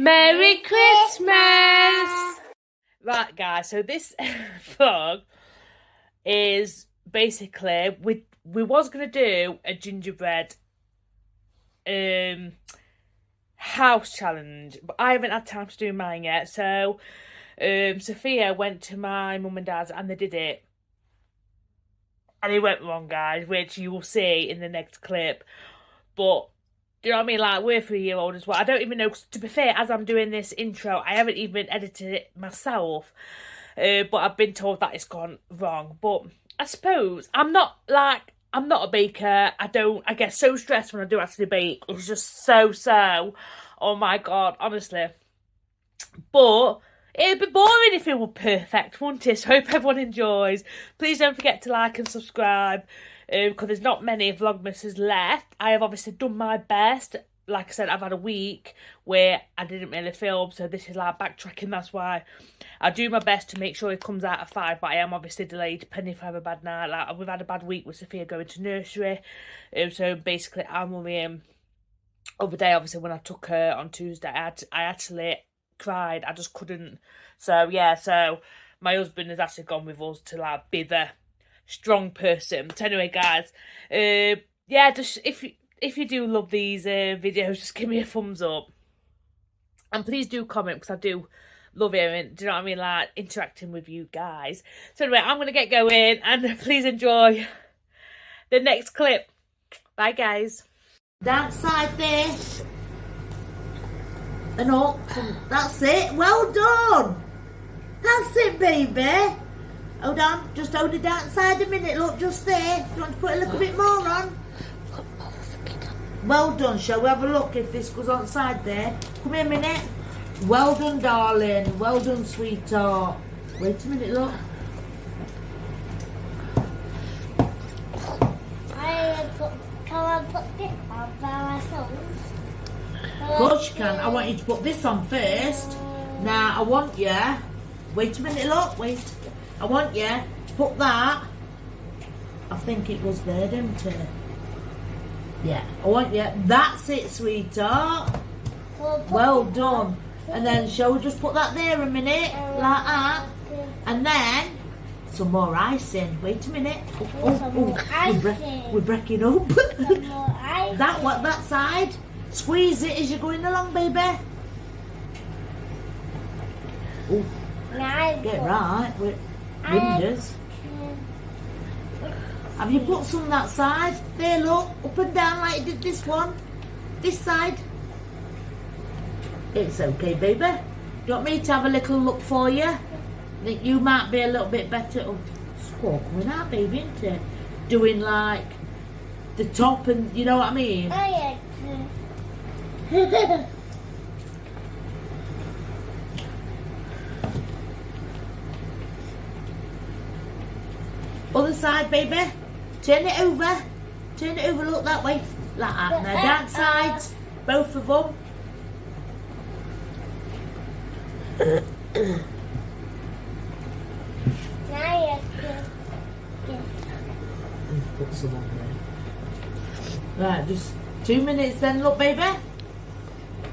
Merry Christmas! Right, guys, so this vlog is basically, we was going to do a gingerbread house challenge, but I haven't had time to do mine yet. So Sophia went to my mum and dad's and they did it. And it went wrong, guys, which you will see in the next clip. But do you know what I mean? Like, we're 3-year-old as well. I don't even know, 'cause to be fair, as I'm doing this intro, I haven't even edited it myself. But I've been told that it's gone wrong. But I suppose I'm not a baker. I get so stressed when I do actually bake. It's just so, oh my God, honestly. But it'd be boring if it were perfect, wouldn't it? So I hope everyone enjoys. Please don't forget to like and subscribe, because there's not many Vlogmases left. I have obviously done my best. Like I said, I've had a week where I didn't really film, so this is like backtracking. That's why I do my best to make sure it comes out at 5, but I am obviously delayed depending if I have a bad night. Like, we've had a bad week with Sophia going to nursery, so basically I'm only other day, obviously, when I took her on Tuesday, I actually cried. I just couldn't. So yeah, so my husband has actually gone with us to like be the strong person. So anyway, guys, yeah, just if you do love these videos, just give me a thumbs up, and please do comment, because I do love hearing, do you know what I mean, like interacting with you guys. So anyway, I'm gonna get going, and please enjoy the next clip. Bye, guys. Down side there and up, and that's it. Well done. That's it, baby. Hold on, just hold it down side a minute. Look, just there. Do you want to put a little bit more on? Well done. Shall we have a look if this goes on side there? Come here a minute. Well done, darling. Well done, sweetheart. Wait a minute, look. Can I put this on by myself? Of course you can. I want you to put this on first. Now, I want you... Wait a minute, look. Wait. I want you to put that... I think it was there, didn't it? Yeah. I want you... That's it, sweetheart. Well done. And then, shall we just put that there a minute? Like that. And then... some more icing. Wait a minute. We're breaking up. That side. Squeeze it as you're going along, baby. Oh, get right. Windows. Have you put some that side? There, look. Up and down like you did this one. This side. It's okay, baby. Do you want me to have a little look for you? I think you might be a little bit better. Oh, squawk coming out, baby, isn't it? Doing like the top, and you know what I mean? Oh, yeah. Other side, baby. Turn it over. Turn it over, look that way. Like that. Now, down sides. Both of them. Put some on there. Right, just 2 minutes then, look, baby.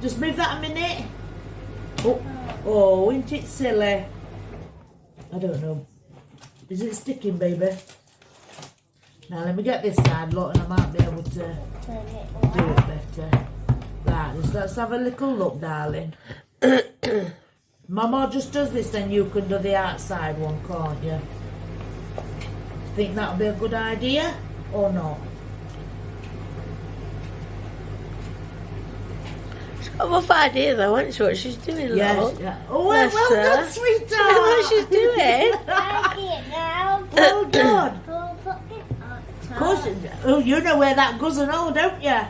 Just move that a minute. Oh, isn't it silly? I don't know. Is it sticking, baby? Now, let me get this side, look, and I might be able to do it better. Right, just let's have a little look, darling. Mama just does this, then you can do the outside one, can't you? Think that'll be a good idea or not? She's got a rough idea though, hasn't she, what she's doing? Yes, yeah. Oh, well done, sweetheart. I know what she's doing. Well done. Of course, oh, you know where that goes and all, don't you?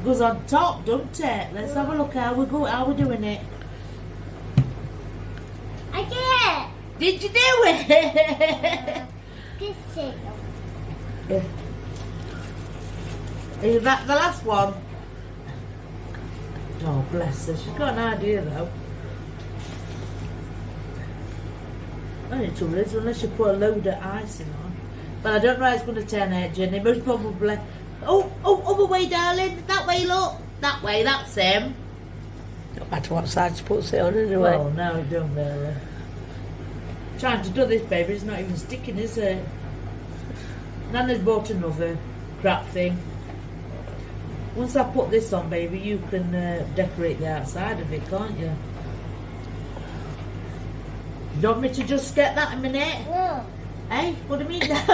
Goes on top, don't it? Let's have a look how we're doing it. I did. Did you do it? Yeah. Is that the last one? Oh, bless her. She's got an idea, though. I don't know it is, unless you put a load of icing on. But I don't know how it's going to turn out, Jenny. Most probably... Oh, other way, darling. That way, look. That way, that's him. No matter what side she puts it on anyway. Well, no, it don't really. Trying to do this, baby, it's not even sticking, is it? Nana's bought another crap thing. Once I put this on, baby, you can decorate the outside of it, can't you? You want me to just get that in a minute? No. Hey, what do you mean now?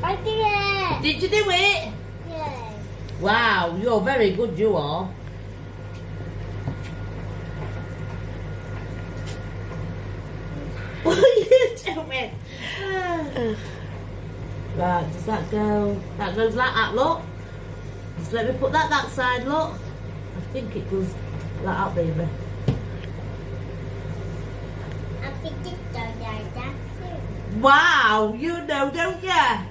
I did it. Did you do it? Yeah. Wow, you're very good, you are. What are you doing? Right, does that go? That goes like that, look. Just let me put that side, look. I think it goes like that, baby. I think it's done like that too. Wow, you know, don't you? Yeah,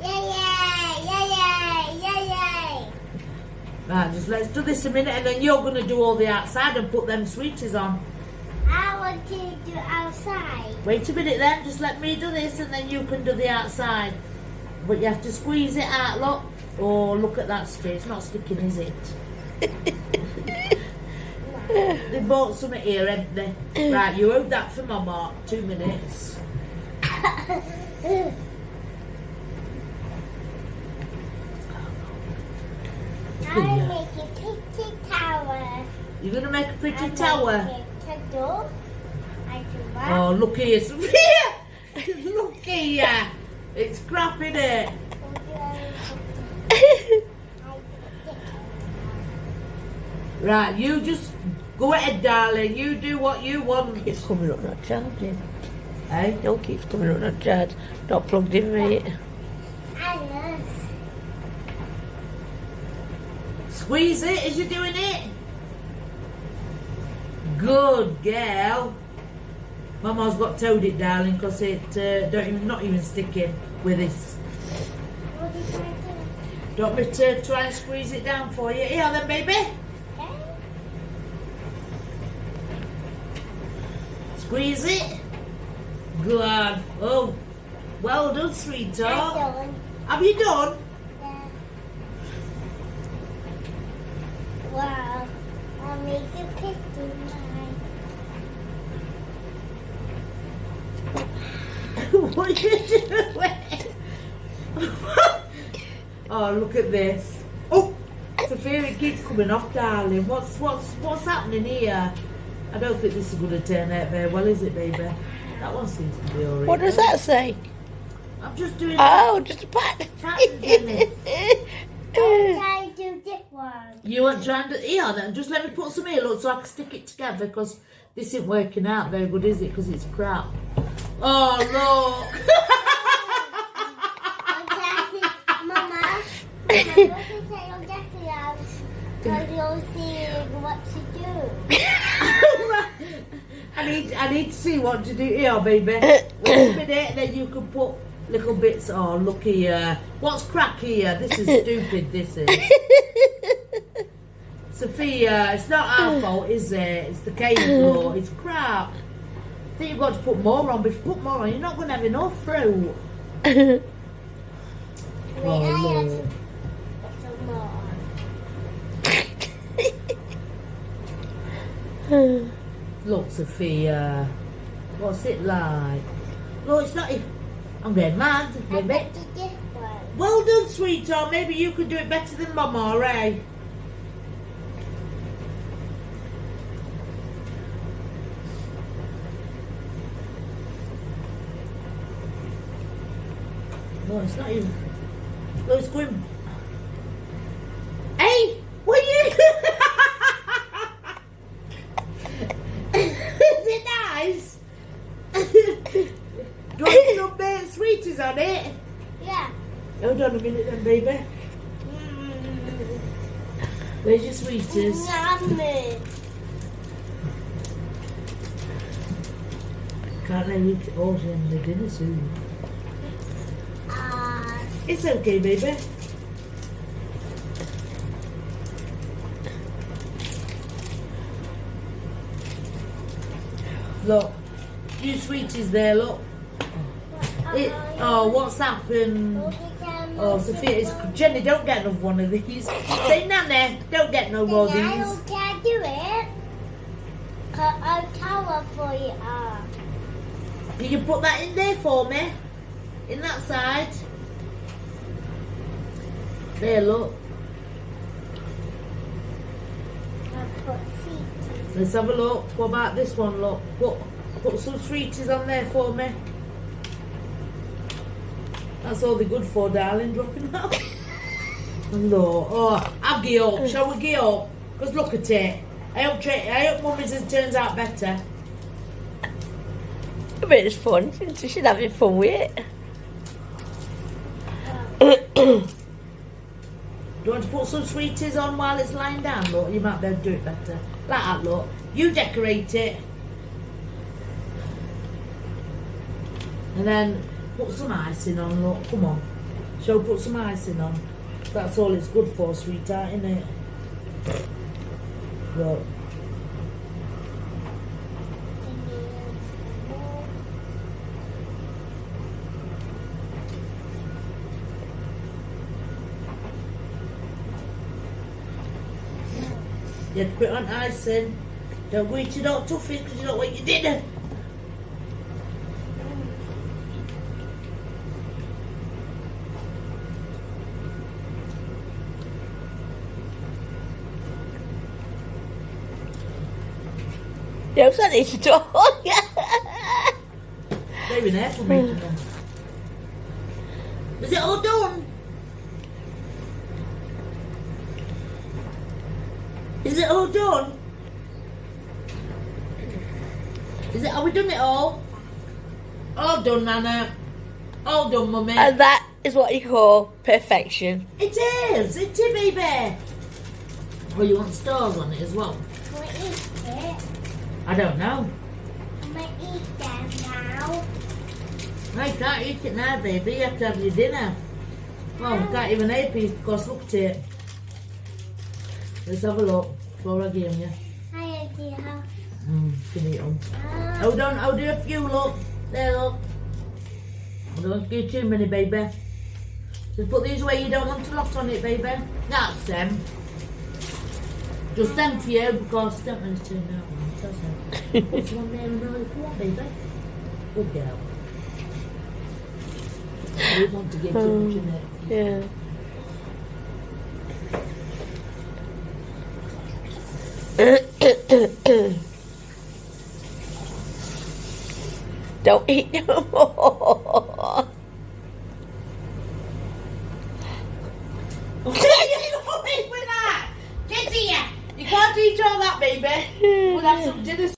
yeah, yeah, yeah, yeah, yeah. Right, just let's do this a minute and then you're going to do all the outside and put them sweeties on. I want to do outside. Wait a minute then, just let me do this and then you can do the outside. But you have to squeeze it out, look. Oh, look at that stick. It's not sticking, is it? They bought some here, haven't they? Right, you hold that for Mama. 2 minutes. I make a pretty tower. You're going to make a pretty I tower? make a door. I do that. Oh, look here, Sophia! Look here! It's crap, innit? Right, you just go ahead, darling. You do what you want. It's coming up not charging. Hey? No, keeps coming up not charged. Not plugged in, mate. Squeeze it as you're doing it. Good girl. Mama's got toed it, darling, because it not even sticking with this. What did I do? Do you want me to try and squeeze it down for you? Here then, baby. Okay. Squeeze it. Good. Oh, well done, sweetheart. I'm done. Have you done? Yeah. Wow. I'll make a picture mine. What are you doing? Oh, look at this. Oh, Sophia, it keeps coming off, darling. What's happening here? I don't think this is going to turn out very well, is it, baby? That one seems to be alright. What does that say? I'm just doing Oh, just a pattern. patterns, isn't it? I do this one. You want trying to here then? Just let me put some here, look, so I can stick it together because this isn't working out very good, is it? Because it's crap. Oh, look. Mama, what did you say your Jeffy out? Because you'll see what to do. I need to see what to do here, baby. Wait a minute, and then you can put little bits. Oh, look here. What's crack here? This is stupid, this is. Sophia, it's not our fault, is it? It's the cave floor. It's crap. I think you've got to put more on. But if you put more on, you're not going to have enough fruit. Wait, Oh, I have Lord. some more. Look, Sophia. What's it like? Look, it's not... I'm getting mad. I Baby. bet you this one. Well done, sweetheart. Maybe you could do it better than Mama, eh? No, it's not even... No, it's going... Hey! What are you... Is it nice? Do you want some sweeties on it? Yeah. Hold on a minute then, baby. Where's your sweeties? Yummy. Can't they eat it all in the dinner soon? It's okay, baby. Look, few sweeties there, look. Oh, what's happened? Will you tell Oh, Sophia, Jenny, don't get another one of these. Say, Nanny, don't get no more of I these. don't care do it. Cause I'll tell her for you. You can put that in there for me. In that side. There, look. I'll put seeds. Let's have a look. What about this one, look? Put some sweeties on there for me. That's all they're good for, darling, dropping out. No. Oh, I'll get up. Shall we get up? Because look at it. I hope Mummy's turns out better. I mean, it's fun. She should have fun with it. Do you want to put some sweeties on while it's lying down, look? You might be able to do it better. Like that, look. You decorate it. And then put some icing on, look. Come on. Shall we put some icing on? That's all it's good for, sweetheart, isn't it? Look. You have to put it on icing. Don't go eat your dog toffee because you don't want your dinner. Yes, I need to talk. They're in there for me. Is it all done? Is it all done? Is it? Have we done it all? All done, Nana. All done, Mummy. And that is what you call perfection. It is, baby. Oh, you want stars on it as well? Can we eat it? I don't know. I'm gonna eat them now. No, you can't eat it now, baby. You have to have your dinner. Well, you can't even eat it because look at it. Let's have a look before I give you. Hi, dear. You can eat them. Hold on, I'll do a few, look. There, look. I don't give too many, baby. Just put these away, you don't want a lot on it, baby. That's them. Just them for you, because don't really turn that one, does it? Put some on there and all if you want, baby. Good girl. You don't want to get too much in it. Yeah. Don't eat no more. With that! Get here! You can't eat all that, baby. We'll have some dinner.